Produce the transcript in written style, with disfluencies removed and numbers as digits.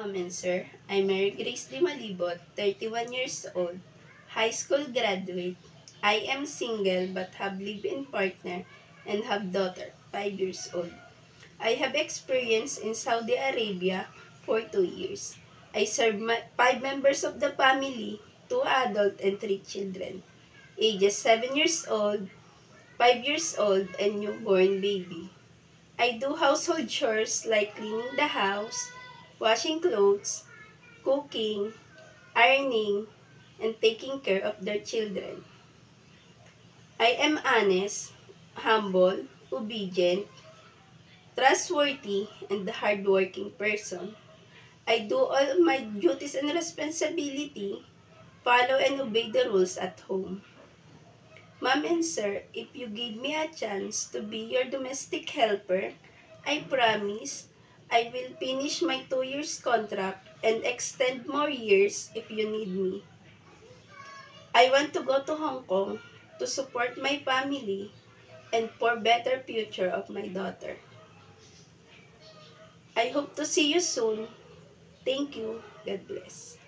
Ma'am and Sir, I'm Mary Grace Di Malibot, 31 years old, high school graduate. I am single but have live-in partner and have daughter, 5 years old. I have experience in Saudi Arabia for 2 years. I serve 5 members of the family, 2 adult and 3 children, ages 7 years old, 5 years old, and newborn baby. I do household chores like cleaning the house, washing clothes, cooking, ironing, and taking care of their children. I am honest, humble, obedient, trustworthy, and a hardworking person. I do all of my duties and responsibility, follow and obey the rules at home. Ma'am and Sir, if you give me a chance to be your domestic helper, I promise I will finish my 2 years contract and extend more years if you need me. I want to go to Hong Kong to support my family and for better future of my daughter. I hope to see you soon. Thank you. God bless.